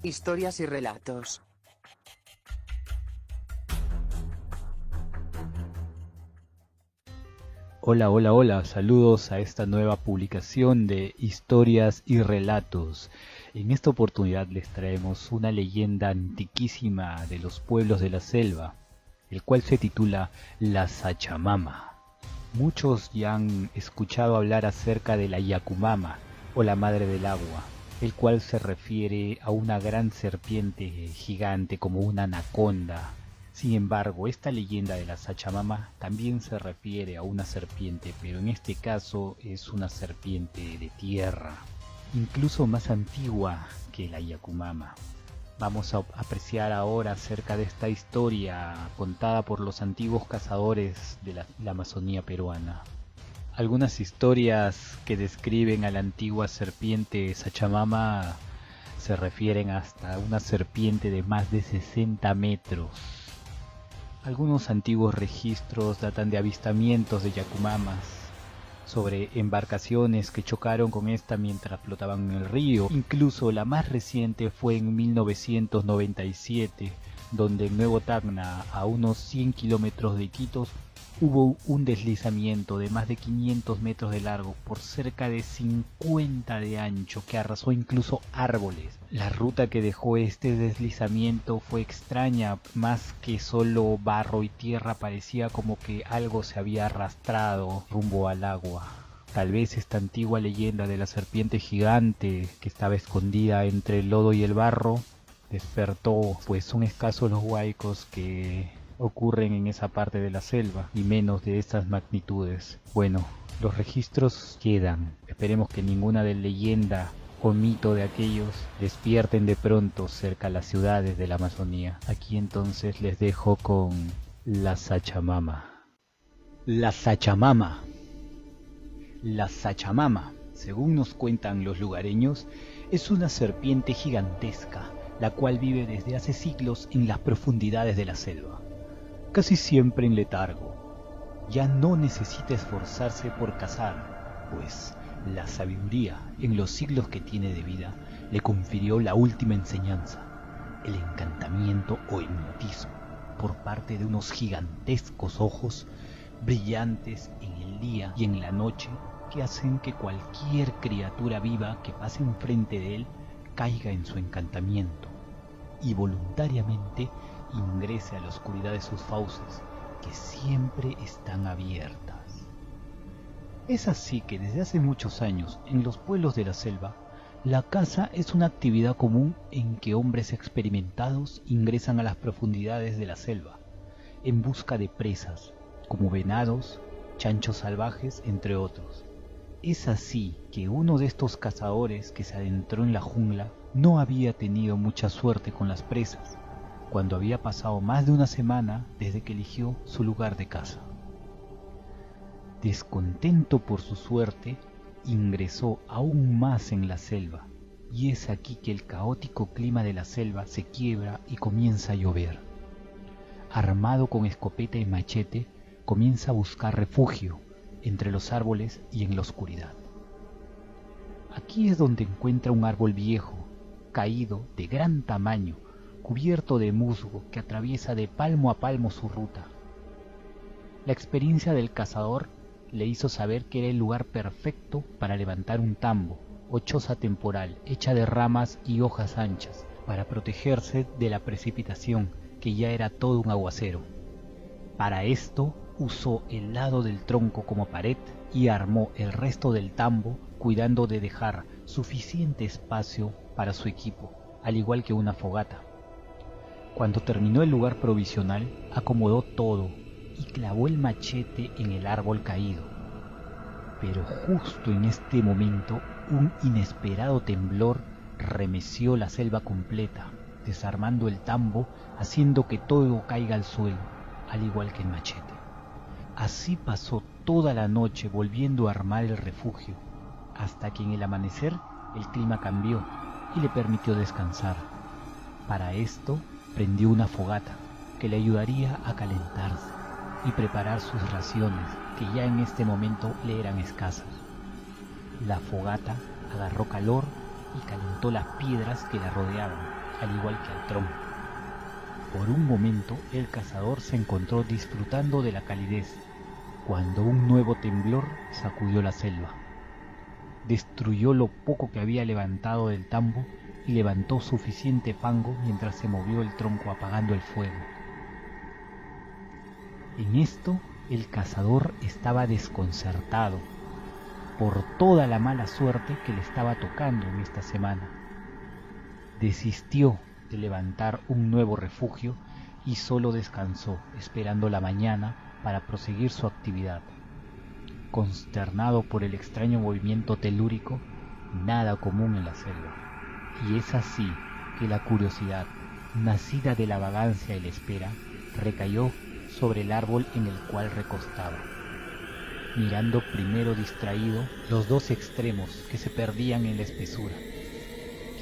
Historias y relatos. Hola, hola, hola, saludos a esta nueva publicación de Historias y Relatos. En esta oportunidad les traemos una leyenda antiquísima de los pueblos de la selva, el cual se titula La Sachamama. Muchos ya han escuchado hablar acerca de la Yacumama o la Madre del Agua, el cual se refiere a una gran serpiente gigante como una anaconda. Sin embargo, esta leyenda de la Sachamama también se refiere a una serpiente, pero en este caso es una serpiente de tierra, incluso más antigua que la Yacumama. Vamos a apreciar ahora acerca de esta historia contada por los antiguos cazadores de la Amazonía peruana. Algunas historias que describen a la antigua serpiente Sachamama se refieren hasta una serpiente de más de 60 metros. Algunos antiguos registros datan de avistamientos de yacumamas sobre embarcaciones que chocaron con esta mientras flotaban en el río. Incluso la más reciente fue en 1997, donde en Nuevo Tacna, a unos 100 kilómetros de Iquitos, hubo un deslizamiento de más de 500 metros de largo por cerca de 50 de ancho que arrasó incluso árboles. La ruta que dejó este deslizamiento fue extraña, más que solo barro y tierra, parecía como que algo se había arrastrado rumbo al agua. Tal vez esta antigua leyenda de la serpiente gigante que estaba escondida entre el lodo y el barro despertó, pues son escasos los huaicos que ocurren en esa parte de la selva, y menos de estas magnitudes. Bueno, los registros quedan. Esperemos que ninguna de leyenda o mito de aquellos despierten de pronto cerca a las ciudades de la Amazonía. Aquí entonces les dejo con la Sachamama. La Sachamama. La Sachamama, según nos cuentan los lugareños, es una serpiente gigantesca, la cual vive desde hace siglos en las profundidades de la selva, casi siempre en letargo. Ya no necesita esforzarse por cazar, pues la sabiduría en los siglos que tiene de vida le confirió la última enseñanza, el encantamiento o hipnotismo, por parte de unos gigantescos ojos brillantes en el día y en la noche, que hacen que cualquier criatura viva que pase enfrente de él caiga en su encantamiento y voluntariamente ingrese a la oscuridad de sus fauces, que siempre están abiertas. Es así que desde hace muchos años, en los pueblos de la selva, la caza es una actividad común en que hombres experimentados ingresan a las profundidades de la selva en busca de presas, como venados, chanchos salvajes, entre otros. Es así que uno de estos cazadores que se adentró en la jungla no había tenido mucha suerte con las presas, cuando había pasado más de una semana desde que eligió su lugar de caza. Descontento por su suerte, ingresó aún más en la selva, y es aquí que el caótico clima de la selva se quiebra y comienza a llover. Armado con escopeta y machete, comienza a buscar refugio entre los árboles y en la oscuridad. Aquí es donde encuentra un árbol viejo, caído, de gran tamaño, cubierto de musgo que atraviesa de palmo a palmo su ruta. La experiencia del cazador le hizo saber que era el lugar perfecto para levantar un tambo o choza temporal hecha de ramas y hojas anchas para protegerse de la precipitación, que ya era todo un aguacero. Para esto usó el lado del tronco como pared y armó el resto del tambo, cuidando de dejar suficiente espacio para su equipo, al igual que una fogata. Cuando terminó el lugar provisional, acomodó todo y clavó el machete en el árbol caído. Pero justo en este momento, un inesperado temblor remeció la selva completa, desarmando el tambo, haciendo que todo caiga al suelo, al igual que el machete. Así pasó toda la noche volviendo a armar el refugio, hasta que en el amanecer el clima cambió y le permitió descansar. Para esto prendió una fogata que le ayudaría a calentarse y preparar sus raciones, que ya en este momento le eran escasas. La fogata agarró calor y calentó las piedras que la rodeaban, al igual que al tronco. Por un momento el cazador se encontró disfrutando de la calidez, cuando un nuevo temblor sacudió la selva. Destruyó lo poco que había levantado del tambo y levantó suficiente fango mientras se movió el tronco apagando el fuego. En esto el cazador estaba desconcertado por toda la mala suerte que le estaba tocando en esta semana. Desistió de levantar un nuevo refugio y solo descansó esperando la mañana para proseguir su actividad. Consternado por el extraño movimiento telúrico, nada común en la selva. Y es así que la curiosidad, nacida de la vagancia y la espera, recayó sobre el árbol en el cual recostaba, mirando primero distraído los dos extremos que se perdían en la espesura.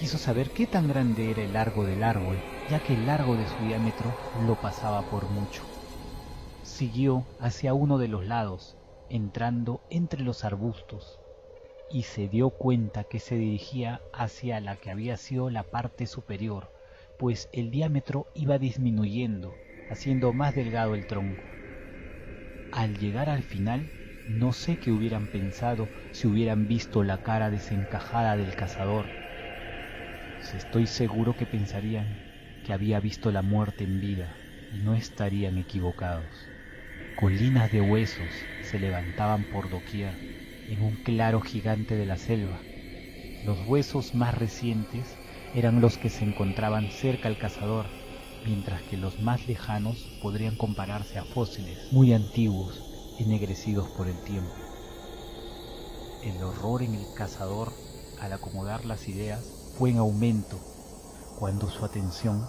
Quiso saber qué tan grande era el largo del árbol, ya que el largo de su diámetro lo pasaba por mucho. Siguió hacia uno de los lados, entrando entre los arbustos, y se dio cuenta que se dirigía hacia la que había sido la parte superior, pues el diámetro iba disminuyendo, haciendo más delgado el tronco. Al llegar al final, no sé qué hubieran pensado si hubieran visto la cara desencajada del cazador. Estoy seguro que pensarían que había visto la muerte en vida, y no estarían equivocados. Colinas de huesos se levantaban por doquier en un claro gigante de la selva. Los huesos más recientes eran los que se encontraban cerca al cazador, mientras que los más lejanos podrían compararse a fósiles muy antiguos, ennegrecidos por el tiempo. El horror en el cazador, al acomodar las ideas, fue en aumento cuando su atención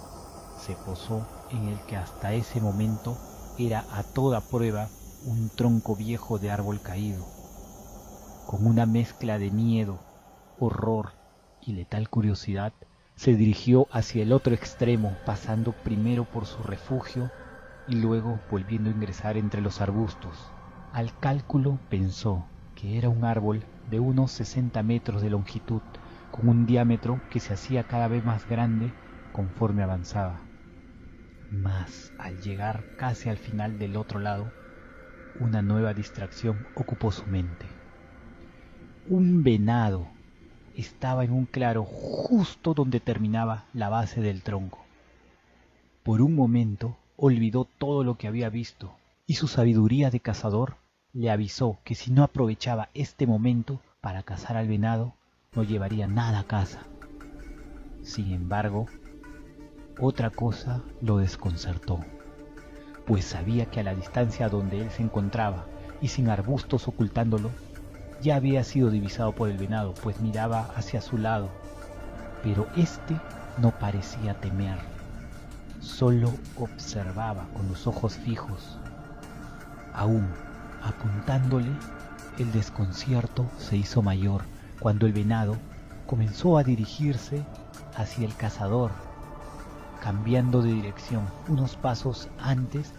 se posó en el que hasta ese momento era a toda prueba un tronco viejo de árbol caído. Con una mezcla de miedo, horror y letal curiosidad, se dirigió hacia el otro extremo, pasando primero por su refugio y luego volviendo a ingresar entre los arbustos. Al cálculo pensó que era un árbol de unos 60 metros de longitud, con un diámetro que se hacía cada vez más grande conforme avanzaba. Mas al llegar casi al final del otro lado, una nueva distracción ocupó su mente. Un venado estaba en un claro justo donde terminaba la base del tronco. Por un momento olvidó todo lo que había visto, y su sabiduría de cazador le avisó que si no aprovechaba este momento para cazar al venado, no llevaría nada a casa. Sin embargo, otra cosa lo desconcertó, pues sabía que a la distancia donde él se encontraba y sin arbustos ocultándolo, ya había sido divisado por el venado, pues miraba hacia su lado, pero éste no parecía temer, solo observaba con los ojos fijos. Aún apuntándole, el desconcierto se hizo mayor cuando el venado comenzó a dirigirse hacia el cazador, cambiando de dirección unos pasos antes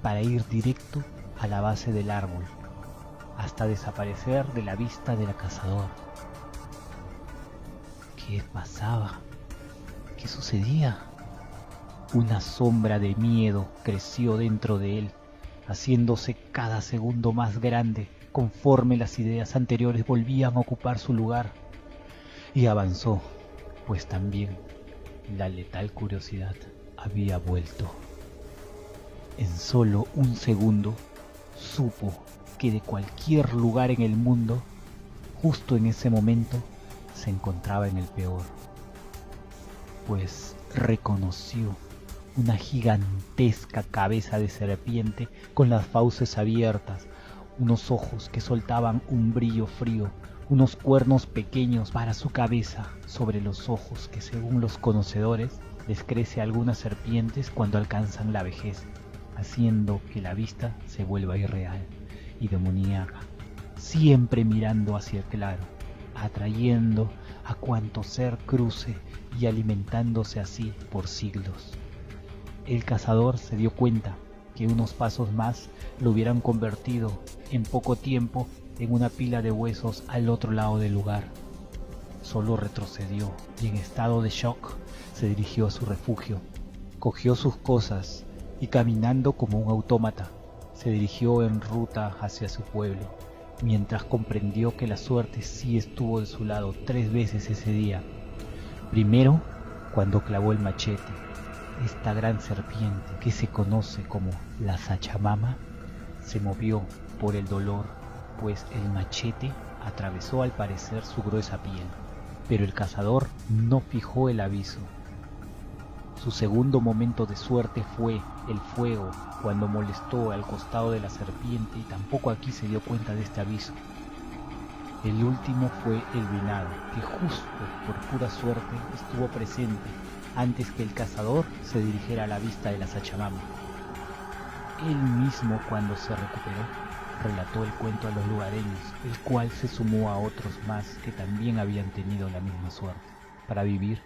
para ir directo a la base del árbol, hasta desaparecer de la vista del cazador. ¿Qué pasaba? ¿Qué sucedía? Una sombra de miedo creció dentro de él, haciéndose cada segundo más grande conforme las ideas anteriores volvían a ocupar su lugar. Y avanzó, pues también la letal curiosidad había vuelto. En solo un segundo supo que de cualquier lugar en el mundo, justo en ese momento, se encontraba en el peor, pues reconoció una gigantesca cabeza de serpiente con las fauces abiertas, unos ojos que soltaban un brillo frío, unos cuernos pequeños para su cabeza sobre los ojos que, según los conocedores, les crece a algunas serpientes cuando alcanzan la vejez, haciendo que la vista se vuelva irreal y demoníaca, siempre mirando hacia el claro, atrayendo a cuanto ser cruce y alimentándose así por siglos. El cazador se dio cuenta que unos pasos más lo hubieran convertido en poco tiempo en una pila de huesos al otro lado del lugar. Solo retrocedió y en estado de shock se dirigió a su refugio, cogió sus cosas y caminando como un autómata, se dirigió en ruta hacia su pueblo, mientras comprendió que la suerte sí estuvo de su lado 3 veces ese día. Primero, cuando clavó el machete, esta gran serpiente que se conoce como la Sachamama se movió por el dolor, pues el machete atravesó al parecer su gruesa piel, pero el cazador no fijó el aviso. Su segundo momento de suerte fue el fuego, cuando molestó al costado de la serpiente y tampoco aquí se dio cuenta de este aviso. El último fue el venado, que justo por pura suerte estuvo presente antes que el cazador se dirigiera a la vista de la Sachamama. Él mismo, cuando se recuperó, relató el cuento a los lugareños, el cual se sumó a otros más que también habían tenido la misma suerte, para vivir